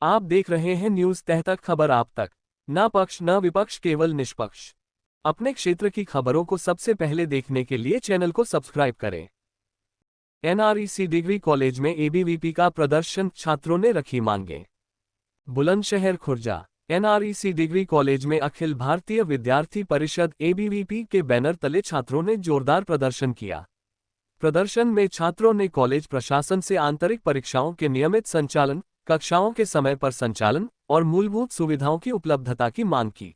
आप देख रहे हैं न्यूज तह तक, खबर आप तक। न पक्ष न विपक्ष, केवल निष्पक्ष। अपने क्षेत्र की खबरों को सबसे पहले देखने के लिए चैनल को सब्सक्राइब करें। एनआरईसी डिग्री कॉलेज में एबीवीपी का प्रदर्शन, छात्रों ने रखी मांगें। Bulandshahr Khurja. NREC degree college में अखिल भारतीय विद्यार्थी परिषद एबीवीपी के बैनर तले छात्रों ने जोरदार प्रदर्शन किया। प्रदर्शन में छात्रों ने कॉलेज प्रशासन से आंतरिक परीक्षाओं के नियमित संचालन, कक्षाओं के समय पर संचालन और मूलभूत सुविधाओं की उपलब्धता की मांग की।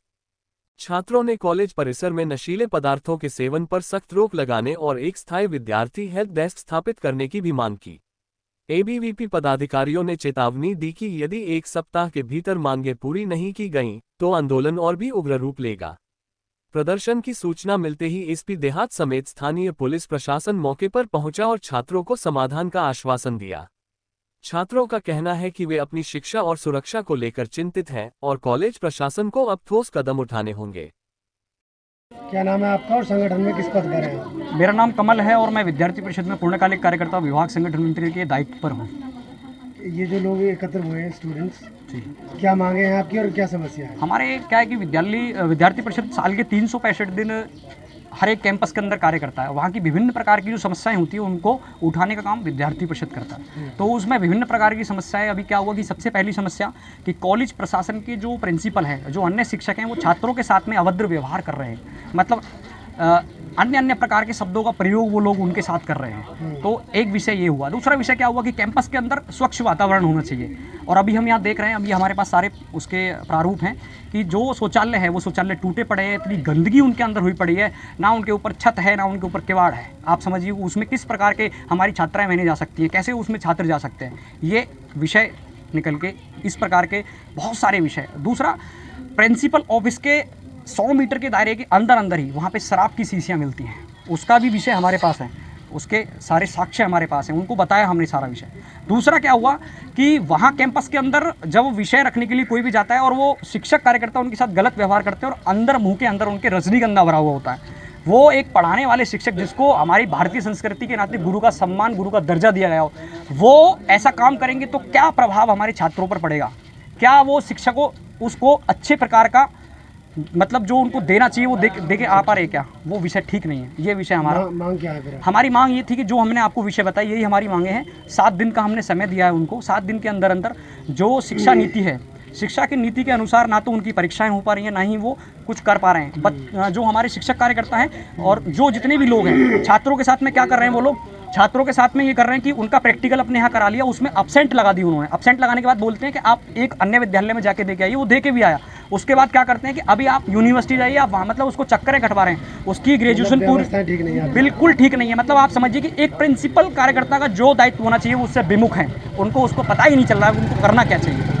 छात्रों ने कॉलेज परिसर में नशीले पदार्थों के सेवन पर सख्त रोक लगाने और एक स्थायी विद्यार्थी हेल्प डेस्क स्थापित करने की भी मांग की। एबीवीपी पदाधिकारियों ने चेतावनी दी कि यदि एक सप्ताह के भीतर मांगें पूरी नहीं की गईं, तो आंदोलन और भी उग्र रूप लेगा। प्रदर्शन की सूचना मिलते ही एसपी देहात समेत स्थानीय पुलिस प्रशासन मौके पर पहुंचा और छात्रों को समाधान का आश्वासन दिया। छात्रों का कहना है कि वे अपनी शिक्षा और सुरक्षा को लेकर चिंतित हैं और कॉलेज प्रशासन को अब ठोस कदम उठाने होंगे। क्या नाम है आपका और संगठन में किस पद पर है? मेरा नाम कमल है और मैं विद्यार्थी परिषद में पूर्णकालिक कार्यकर्ता विभाग संगठन मंत्री के दायित्व पर हूँ। ये जो लोग एकत्र हुए हैं स्टूडेंट्स, क्या मांगे हैं आपकी और क्या समस्या है? हमारे क्या है कि विद्यार्थी परिषद साल के 365 दिन हर एक कैंपस के अंदर कार्य करता है। वहाँ की विभिन्न प्रकार की जो समस्याएं होती हैं उनको उठाने का काम विद्यार्थी परिषद करता है। तो उसमें विभिन्न प्रकार की समस्याएं, अभी क्या हुआ कि सबसे पहली समस्या कि कॉलेज प्रशासन के जो प्रिंसिपल हैं, जो अन्य शिक्षक हैं, वो छात्रों के साथ में अभद्र व्यवहार कर रहे हैं। मतलब अन्य प्रकार के शब्दों का प्रयोग वो लोग उनके साथ कर रहे हैं। तो एक विषय ये हुआ। दूसरा विषय क्या हुआ कि कैंपस के अंदर स्वच्छ वातावरण होना चाहिए। और अभी हम यहाँ देख रहे हैं, अभी हमारे पास सारे उसके प्रारूप हैं कि जो शौचालय है वो शौचालय टूटे पड़े हैं, इतनी गंदगी उनके अंदर हुई पड़ी है, ना उनके ऊपर छत है ना उनके ऊपर किवाड़ है। आप समझिए उसमें किस प्रकार के हमारी छात्राएँ रहने जा सकती हैं, कैसे उसमें छात्र जा सकते हैं। ये विषय निकल के इस प्रकार के बहुत सारे विषय। दूसरा, प्रिंसिपल ऑफिस के 100 मीटर के दायरे के अंदर ही वहाँ पे शराब की शीशियाँ मिलती हैं, उसका भी विषय हमारे पास है, उसके सारे साक्ष्य हमारे पास हैं, उनको बताया हमने सारा विषय। दूसरा क्या हुआ कि वहाँ कैंपस के अंदर जब विषय रखने के लिए कोई भी जाता है और वो शिक्षक कार्यकर्ता उनके साथ गलत व्यवहार करते हैं और अंदर मुंह के अंदर उनके रजनीगंधा भरा हुआ होता है। वो एक पढ़ाने वाले शिक्षक जिसको हमारी भारतीय संस्कृति के नाते गुरु का सम्मान, गुरु का दर्जा दिया गया हो, वो ऐसा काम करेंगे तो क्या प्रभाव हमारे छात्रों पर पड़ेगा? क्या वो शिक्षकों उसको अच्छे प्रकार का मतलब जो उनको देना चाहिए वो दे के आ पा रहे क्या? वो विषय ठीक नहीं है। ये विषय हमारा मांग क्या है फिर? हमारी मांग ये थी कि जो हमने आपको विषय बताई, यही हमारी मांगे हैं। 7 दिन का हमने समय दिया है उनको। 7 दिन के अंदर जो शिक्षा नीति है, शिक्षा की नीति के अनुसार ना तो उनकी परीक्षाएं हो पा रही हैं, ना ही वो कुछ कर पा रहे हैं। जो हमारे शिक्षक कार्यकर्ता हैं और जो जितने भी लोग हैं, छात्रों के साथ में क्या कर रहे हैं वो लोग? छात्रों के साथ में ये कर रहे हैं कि उनका प्रैक्टिकल अपने यहाँ करा लिया, उसमें अब्सेंट लगा दी उन्होंने। अब्सेंट लगाने के बाद बोलते हैं कि आप एक अन्य विद्यालय में जाके दे के आइए। वो दे के भी आया। उसके बाद क्या करते हैं कि अभी आप यूनिवर्सिटी जाइए, आप वहाँ मतलब उसको चक्करें कटवा रहे हैं। उसकी ग्रेजुएशन पूरी ठीक नहीं है, बिल्कुल ठीक नहीं है। मतलब आप समझिए कि एक प्रिंसिपल कार्यकर्ता का जो दायित्व होना चाहिए वो उससे विमुख है। उनको उसको पता ही नहीं चल रहा है उनको करना क्या चाहिए।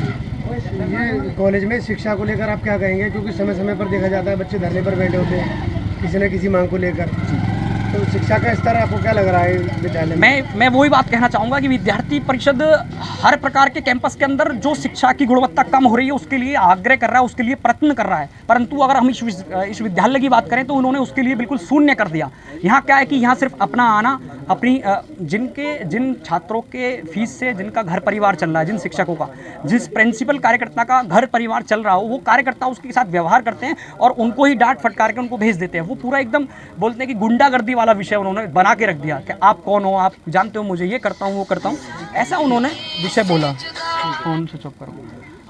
ये कॉलेज में शिक्षा को लेकर आप क्या कहेंगे? क्योंकि समय समय पर देखा जाता है बच्चे धरने पर बैठे होते हैं किसी न किसी मांग को लेकर, तो शिक्षा का स्तर आपको क्या लग रहा है विद्यालय में? मैं वही बात कहना चाहूँगा कि विद्यार्थी परिषद हर प्रकार के कैंपस के अंदर जो शिक्षा की गुणवत्ता कम हो रही है उसके लिए आग्रह कर रहा है, उसके लिए प्रयत्न कर रहा है। परंतु अगर हम इस विद्यालय की बात करें तो उन्होंने उसके लिए बिल्कुल शून्य कर दिया। यहाँ क्या है कि यहाँ सिर्फ अपना आना, अपनी जिन छात्रों के फीस से जिनका घर परिवार चल रहा है, जिन शिक्षकों का, जिस प्रिंसिपल कार्यकर्ता का घर परिवार चल रहा हो, वो कार्यकर्ता उसके साथ व्यवहार करते हैं और उनको ही डांट फटकार के उनको भेज देते हैं। वो पूरा एकदम बोलते हैं कि गुंडागर्दी वाला विषय उन्होंने बना के रख दिया कि आप कौन हो, आप जानते हो मुझे ये करता हूँ वो करता हूँ, ऐसा उन्होंने विषय बोला। फोन स्विच ऑफ करो।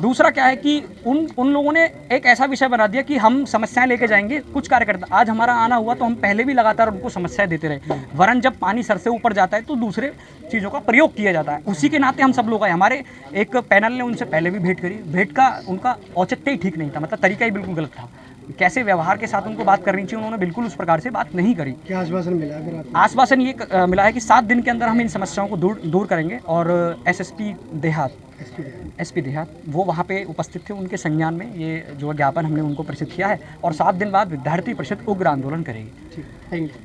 दूसरा क्या है कि उन लोगों ने एक ऐसा विषय बना दिया कि हम समस्याएं लेके जाएंगे। कुछ कार्यकर्ता, आज हमारा आना हुआ तो हम पहले भी लगातार उनको समस्याएं देते रहे, वरन जब पानी सर से ऊपर जाता है तो दूसरे चीज़ों का प्रयोग किया जाता है। उसी के नाते हम सब लोग आए। हमारे एक पैनल ने उनसे पहले भी भेंट करी। भेंट का उनका औचित्य ही ठीक नहीं था, मतलब तरीका ही बिल्कुल गलत था। कैसे व्यवहार के साथ उनको बात करनी चाहिए, उन्होंने बिल्कुल उस प्रकार से बात नहीं करी। क्या आश्वासन मिला है फिर आपको? आश्वासन ये मिला है कि 7 दिन के अंदर हम इन समस्याओं को दूर करेंगे। और एसपी देहात वो वहाँ पे उपस्थित थे, उनके संज्ञान में ये जो ज्ञापन हमने उनको प्रेषित किया है। और 7 दिन बाद विद्यार्थी परिषद उग्र आंदोलन करेगी। ठीक, थैंक यू।